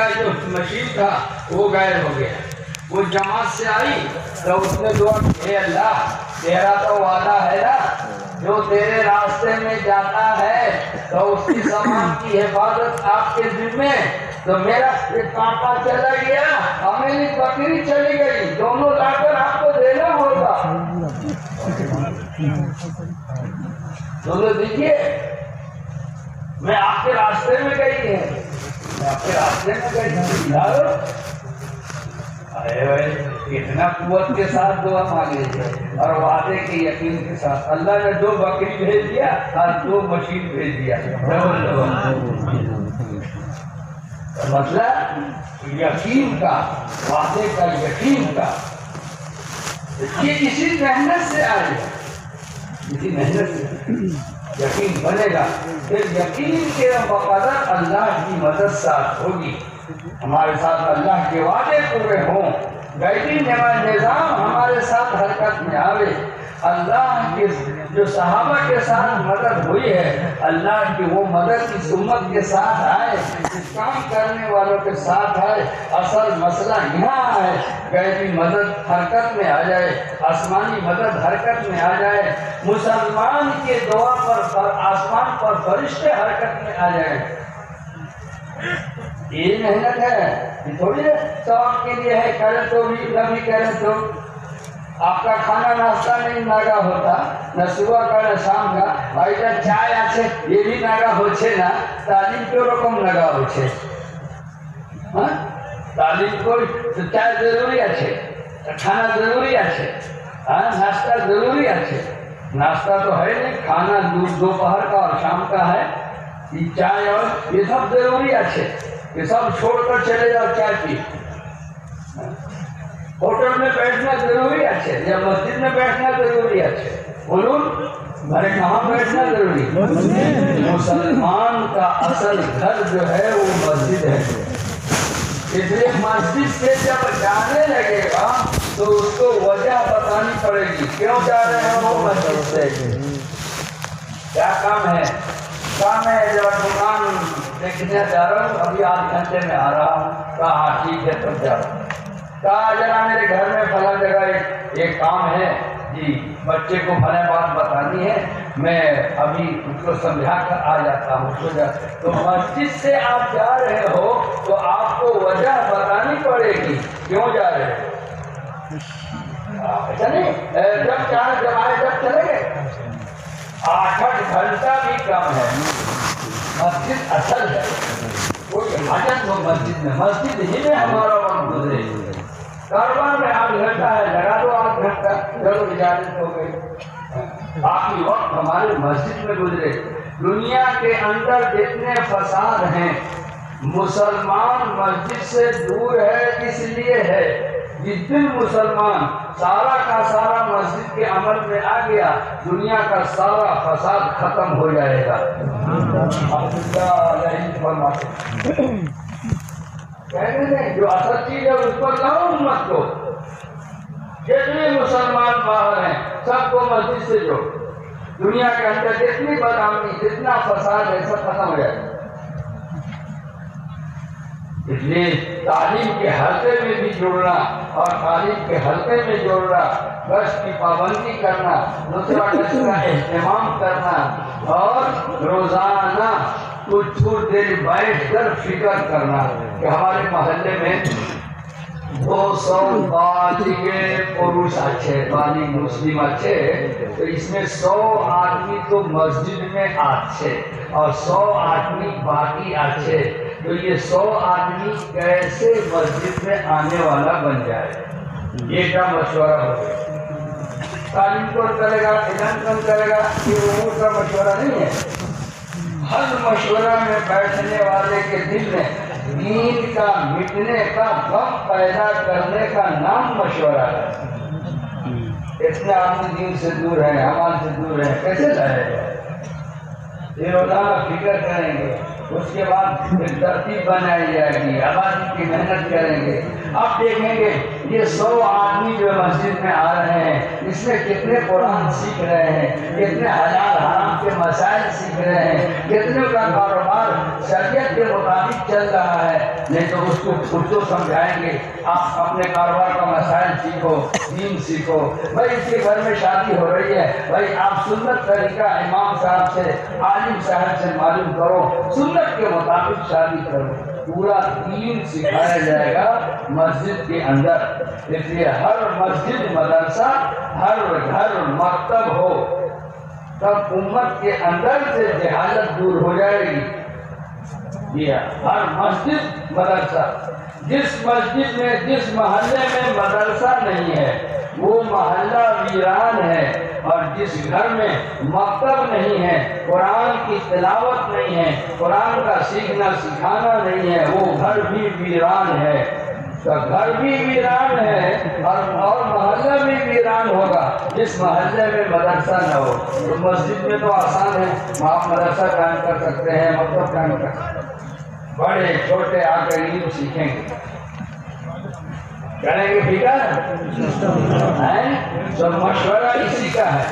کا جو مشین تھا وہ غائب ہو گیا. وہ جماعت سے آئی تو اس نے دعا کی اے اللہ تیرا تو وعدہ ہے نا جو تیرے راستے میں جاتا ہے تو اس کی سامان کی حفاظت آپ کے ذمے. تو میرا کانٹا چلا گیا اور میری بکری چلی گئی, دونوں لا کر آپ کو دینا ہوگا. دونوں دیکھیے میں آپ کے راستے میں گئی ہے, میں آپ کے راستے میں گئی یار. ارے بھائی اتنا قوت کے ساتھ دعا مانگے تھے اور وعدے کے یقین کے ساتھ اللہ نے 2 بکری بھیج دیا اور 2 مشین بھیج دیا. مطلب یقین کا, وعدے کا یقین کا, یہ اسی محنت سے آئے گا, اسی محنت سے یقین بنے گا. پھر یقین کے بقدر اللہ کی مدد ساتھ ہوگی, ہمارے ساتھ اللہ کے وعدے پورے ہوں, بیٹی نظام ہمارے ساتھ حرکت میں آوے. اللہ کے جو صحابہ کے ساتھ مدد ہوئی ہے اللہ کی وہ مدد اس امت کے ساتھ آئے, کام کرنے والوں کے ساتھ آئے. اصل مسئلہ یہاں ہے بیٹی مدد حرکت میں آ جائے, آسمانی مدد حرکت میں آ جائے, مسلمان کے دعا پر آسمان پر فرشتے حرکت میں آ جائیں. یہ محنت ہے, یہ تھوڑی ثواب کے لیے ہے, کرے تو بھی نہ بھی کرے تو. آپ کا کھانا ناشتہ نہیں ناگا ہوتا, نہ صبح کا نہ شام کا. بھائی جب چائے آچھے یہ بھی ناگا ہوچے نا, تعلیم کیوں رقم ناگا ہوچے. تعلیم کو چائے ضروری اچھے, کھانا ضروری اچھے, ناشتہ ضروری اچھے. ناشتہ تو ہے نہیں, کھانا دوپہر کا اور شام کا ہے, یہ چائے اور یہ سب ضروری اچھے. یہ سب چھوڑ کر چلے جاؤ چائے پی. ہوٹل میں بیٹھنا ضروری اچھے یا مسجد میں بیٹھنا ضروری اچھے. بولوں ارے کہاں بیٹھنا ضروری. مسلمان کا اصل گھر جو ہے وہ مسجد ہے, اس لیے مسجد سے جب جانے لگے گا تو اس کو وجہ بتانی پڑے گی کیوں جا رہے ہیں وہ مسجد سے. کیا کام ہے؟ کام ہے جب دکان دیکھنے جا رہا ہوں, ابھی 8 گھنٹے میں آ رہا ہوں. کہا ٹھیک ہے تب جا رہا ہوں. کہا ذرا میرے گھر میں فلاں جگہ ایک کام ہے جی, بچے کو فلاں بات بتانی ہے, میں ابھی اس کو سمجھا کر آ جاتا ہوں. تو مسجد سے آپ جا رہے ہو تو آپ کو وجہ بتانی پڑے گی کیوں جا رہے ہو. ایسا نہیں جب چاہے جب آئے جب چلے گئے. 8 گھنٹہ بھی کم ہے. مسجد اصل ہے, کوئی حاجت ہو مسجد میں, مسجد ہی میں ہمارا وقت گزرے. کاروبار میں 8 گھنٹہ ہے, لگا دو 8 گھنٹہ, چلو اجازت ہو گئی. باقی وقت ہمارے مسجد میں گزرے. دنیا کے اندر جتنے فساد ہیں مسلمان مسجد سے دور ہے, اس لیے ہے جس دن مسلمان سارا کا سارا مسجد کے عمل میں آ گیا دنیا کا سارا فساد ختم ہو جائے گا. کہنے نہیں جو اصل چیز ہے اس پر لاؤ امت کو. جتنے مسلمان باہر ہیں سب کو مسجد سے جو دنیا کے اندر جتنی بدامنی جتنا فساد ہے سب ختم ہو جائے گا. اس لیے تعلیم کے حلقے میں بھی جڑنا اور تعلیم کے حلقے میں جوڑنا, گشت کی پابندی کرنا, دوسرا گشت کا اہتمام کرنا اور روزانہ کچھ دیر بیٹھ کر فکر کرنا کہ ہمارے محلے میں 200 بالغ پروش اچھے, بالغ مسلم اچھے, تو اس میں 100 آدمی تو مسجد میں اچھے اور 100 آدمی باقی اچھے. تو یہ 100 آدمی کیسے مسجد میں آنے والا بن جائے, یہ کا مشورہ ہوگا. تعلیم کون کرے گا, علم کون کرے گا, یہ امور کا مشورہ نہیں ہے. ہر مشورہ میں بیٹھنے والے کے دل میں دین کا مٹنے کا غم پیدا کرنے کا نام مشورہ ہے. اتنے آدمی دین سے دور ہیں, عمل سے دور ہیں, کیسے جائے گا. یہ روزانہ فکر کریں گے اس کے بعد ایک ترتیب بنائی جائے گی، آبادی کی محنت کریں گے۔ اب دیکھیں گے یہ 100 آدمی جو مسجد میں آ رہے ہیں، اس میں کتنے قرآن سیکھ رہے ہیں، کتنے حلال حرام کے مسائل سیکھ رہے ہیں، کتنے کا کاروبار شریعت کے مطابق چل رہا ہے۔ نہیں تو اس کو خود کو سمجھائیں گے، آپ اپنے کاروبار کا مسائل سیکھو، دین سیکھو۔ بھائی اس کے گھر میں شادی ہو رہی ہے، بھائی آپ سنت طریقہ امام صاحب سے، عالم صاحب سے معلوم کرو، سنت کے مطابق شادی کرو۔ پورا دین سکھایا جائے گا مسجد کے اندر۔ اس لیے ہر مسجد مدرسہ، ہر گھر مکتب ہو، تب امت کے اندر سے جہالت دور ہو جائے گی۔ یہ ہر مسجد مدرسہ، جس مسجد میں جس محلے میں مدرسہ نہیں ہے وہ محلہ ویران ہے، اور جس گھر میں مکتب نہیں ہے، قرآن کی تلاوت نہیں ہے، قرآن کا سیکھنا سکھانا نہیں ہے، وہ گھر بھی ویران ہے۔ تو گھر بھی ویران ہے اور محلہ بھی ویران ہوگا جس محلے میں مدرسہ نہ ہو۔ تو مسجد میں تو آسان ہے، آپ مدرسہ قائم کر سکتے ہیں، مکتب قائم کر سکتے ہیں، بڑے چھوٹے آ کر علم سیکھیں گے، کریں گے، ٹھیک ہے؟ تو مشورہ اسی کا ہے،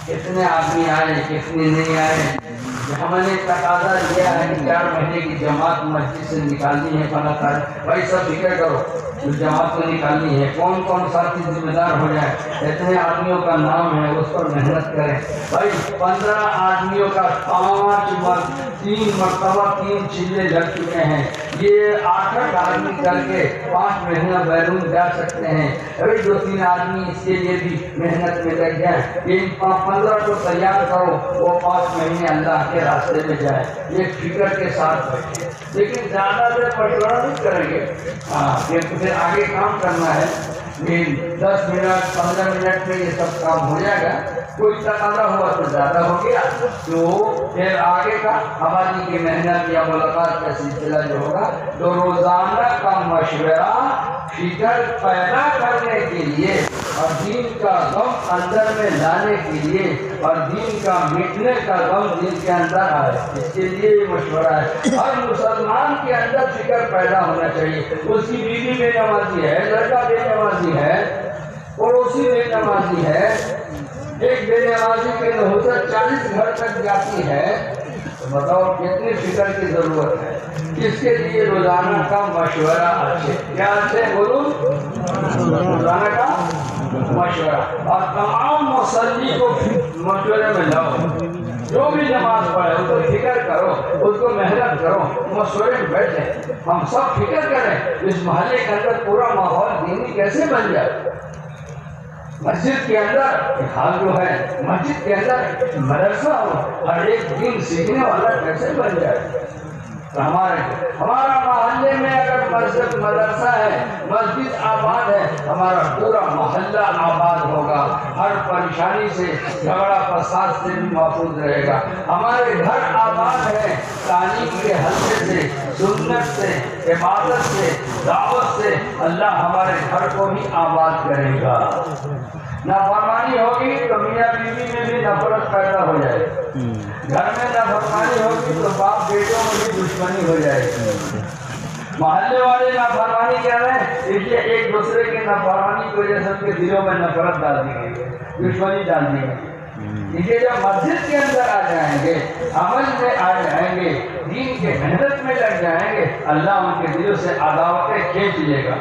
کتنے آدمی آئے کتنے نہیں آئے۔ ہم نے تقاضا دیا ہے کہ 4 مہینے کی جماعت مسجد سے نکالنی ہے، فلاں تاریخ، بھائی سب فکر کرو اس جماعت کو نکالنی ہے، کون کون ساتھی ذمہ دار ہو جائے، اتنے آدمیوں کا نام ہے، اس پر محنت کریں۔ بھائی 15 آدمیوں کا 3 مرتبہ 3 چیزیں لگ چکے ہیں، یہ 8 آدمی کر کے 5 مہینہ بیرون جا سکتے ہیں۔ ابھی 2-3 آدمی اس کے لیے بھی محنت میں لگ جائیں، ان 15 کو تیار کرو، وہ 5 مہینے اللہ کے راستے میں جائے، یہ فکر کے ساتھ بیٹھے۔ لیکن زیادہ دیر مشورہ نہیں کریں گے، پھر آگے کام کرنا ہے، 10 منٹ 15 منٹ میں یہ سب کام ہو جائے گا۔ کوئی تقاضا ہوا تو زیادہ ہو گیا تو پھر آگے کا آبادی کی محنت یا ملاقات کا سلسلہ جو ہوگا، تو روزانہ کا مشورہ فکر پیدا کرنے کے لیے اور دین کا غم اندر میں لانے کے لیے اور دین کا مٹنے کا غم دل کے اندر آئے، اس کے لیے یہ مشورہ ہے۔ ہر مسلمان کے اندر فکر پیدا ہونا چاہیے، اس کی بیوی بے نمازی ہے، لڑکا بے نمازی ہے، پڑوسی بے نمازی ہے، ایک بے نمازی کے نحوست 40 گھر تک جاتی ہے، تو بتاؤ کتنی فکر کی ضرورت ہے۔ اس کے لیے روزانہ کا مشورہ اچھے، کیا اچھے بولو، روزانہ کا مشورہ، اور تمام مصلی کو مشورے میں لاؤ، جو بھی نماز پڑھے اس کو فکر کرو، اس کو محنت کرو، مشورے میں بیٹھے، ہم سب فکر کریں اس محلے کے اندر پورا ماحول دینی کیسے بن جائے۔ مسجد کے اندر حال جو ہے، مسجد کے اندر مدرسہ ہو، ہر ایک دین سیکھنے والا کیسے بن جائے۔ تو ہمارا محلے میں اگر مسجد مدرسہ ہے، مسجد آباد ہے، ہمارا پورا محلہ آباد ہوگا، ہر پریشانی سے، جھگڑا فساد سے بھی محفوظ رہے گا۔ ہمارے گھر آباد ہے، تعلیم کے حلقے سے، سنت سے، عبادت سے، دعوت سے اللہ ہمارے گھر کو بھی آباد کرے گا۔ نافرمانی ہوگی تو میاں بیوی میں بھی نفرت پیدا ہو جائے گی، گھر میں نافرمانی ہوگی تو باپ بیٹوں میں بھی دشمنی ہو جائے گی۔ محلے والے نافرمانی کر رہے ہیں، اس لیے ایک دوسرے کی نافرمانی کی وجہ سے ان کے دلوں میں نفرت ڈال دی گئی ہے، دشمنی ڈال دی گئی۔ یہ جب مسجد کے اندر آ جائیں گے، عمل میں آ جائیں گے، دین کے محنت میں لگ جائیں گے، اللہ ان کے دلوں سے عداوتیں کھینچ لے گا،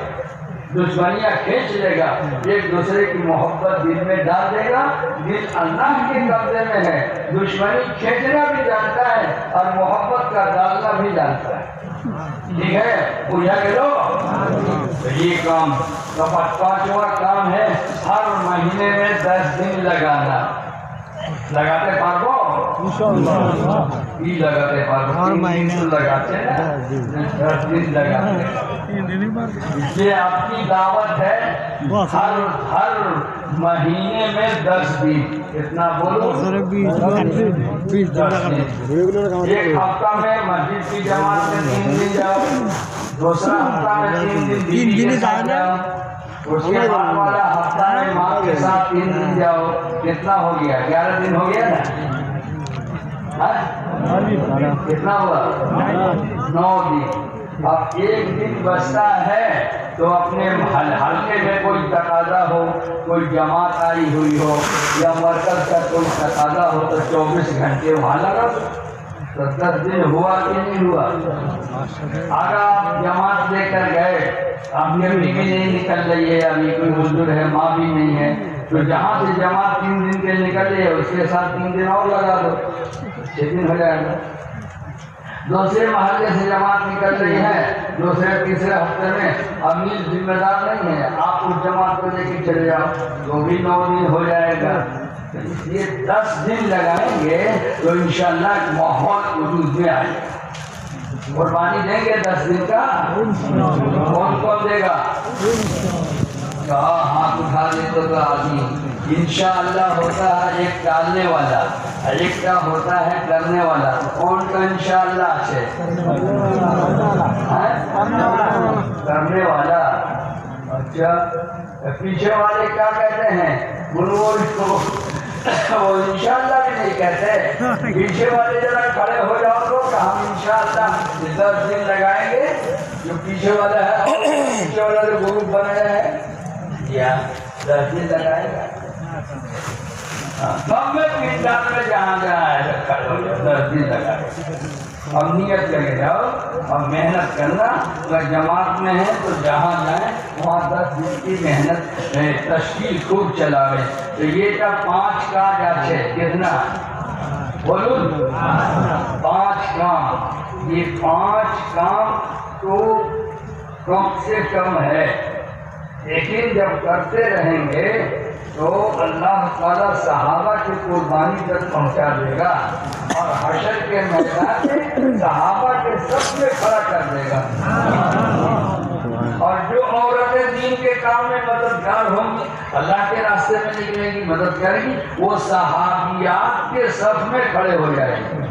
دشمنیاں کھینچ لے گا، ایک دوسرے کی محبت دل میں ڈال دے گا۔ دل اللہ کے قبضے میں ہے، دشمنی کھینچنا بھی جانتا ہے اور محبت کا ڈالنا بھی جانتا ہے، ٹھیک ہے، پوچھا کہ لو یہ کام 5واں کام ہے، ہر مہینے میں 10 دن لگانا۔ لگاتے پارو لگاتے پارو، ہر مہینے لگاتے ہیں، 10 دن لگاتے۔ یہ آپ کی دعوت ہے، ہر مہینے میں 10 دن، کتنا بولو، 10 دن۔ ایک ہفتہ میں مسجد کی جماعت میں 3 دن جاؤ، دوسرا ہفتہ میں 3 دن بیوی کے ساتھ جاؤ، اس کے بعد والا ہفتہ میں ماں کے ساتھ 3 دن جاؤ، کتنا ہو گیا، 11 دن ہو گیا نا۔ کتنا ہوا؟ 9 دن۔ اب ایک دن بچتا ہے تو اپنے حلقے میں کوئی تقاضا ہو، کوئی جماعت آئی ہوئی ہو یا مرکز کا کوئی تقاضا ہو تو 24 گھنٹے وہاں لگا دو۔ تو 10 دن ہوا کہ نہیں ہوا؟ اگر آپ جماعت لے کر گئے، آپ کی امی بھی نہیں نکل رہی ہے، ابھی کوئی بزرگ ہے، ماں بھی نہیں ہے، تو جہاں سے جماعت 3 دن کے نکل رہی ہے اس کے ساتھ 3 دن اور لگا دو، 6 دن ہو جائے گا۔ دوسرے محلے سے جماعت نکل رہی ہے، دوسرے تیسرے ہفتے میں، امیر ذمہ دار نہیں ہے، آپ اس جماعت کو لے کے چلے جاؤ تو بھی 9 دن ہو جائے گا۔ یہ 10 دن لگائیں گے تو انشاءاللہ ایک ماحول وجود میں آئے گا۔ قربانی دیں گے 10 دن کا؟ کون کون دے گا؟ ہاتھ اٹھا دے تو آدمی۔ انشاءاللہ ہوتا ہے ایک ڈالنے والا، ایک کا ہوتا ہے کرنے والا۔ کون کا انشاءاللہ ہے؟ کرنے والا۔ اچھا، پیچھے والے کیا کہتے ہیں؟ وہ انشاءاللہ بھی نہیں کہتے۔ پیچھے والے ذرا کھڑے ہو جاؤ تو کہ ہم انشاءاللہ 10 دن لگائیں گے۔ جو پیچھے والا ہے، پیچھے والا جو گروپ بنایا ہے یا 10 دن لگائے گا۔ سب میں پیندان میں جہاں ہے کھڑے ہو جاؤ، 10 دن لگائے۔ اب نیت لگے جاؤ اور محنت کرنا۔ اگر جماعت میں ہے تو جہاں جائیں وہاں 10 دن کی محنت تشکیل خوب چلاوے۔ تو یہ تھا 5 کا یا 6 کتنا بولو؟ 5 کام۔ یہ 5 کام تو کم سے کم ہے، لیکن جب کرتے رہیں گے تو اللہ تعالیٰ صحابہ کی قربانی تک پہنچا دے گا اور حشر کے میدان میں صحابہ کے سب میں کھڑا کر دے گا۔ اور جو عورتیں دین کے کام میں مددگار ہوں گی، اللہ کے راستے میں نکلیں گی، مدد کریں گی، وہ صحابیات کے صف میں کھڑے ہو جائیں گے۔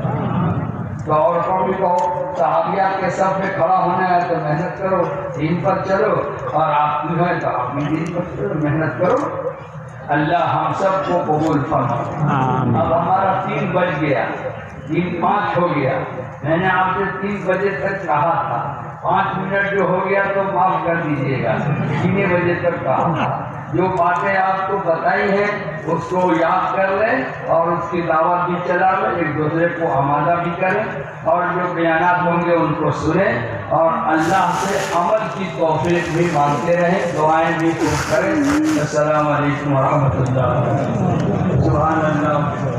تو عورتوں بھی کہو صحابیات کے صف میں کھڑا ہونا ہے تو محنت کرو، دین پر چلو، اور آپ بھی ہیں تو آپ بھی دین پر چلو، محنت کرو۔ اللہ ہم سب کو قبول فرمائے۔ اب ہمارا 3 بج گیا، 3:05 ہو گیا۔ میں نے آپ سے 3 بجے تک کہا تھا، 5 منٹ جو ہو گیا تو معاف کر دیجیے گا، 3 بجے تک کہا تھا۔ جو باتیں آپ کو بتائی ہیں اس کو یاد کر لیں اور اس کی دعوت بھی چلا لیں، ایک دوسرے کو آمادہ بھی کریں، اور جو بیانات ہوں گے ان کو سنیں، اور اللہ سے عمل کی توفیق بھی مانگتے رہیں، دعائیں بھی خوب کریں۔ السلام علیکم ورحمۃ اللہ۔ سبحان اللہ۔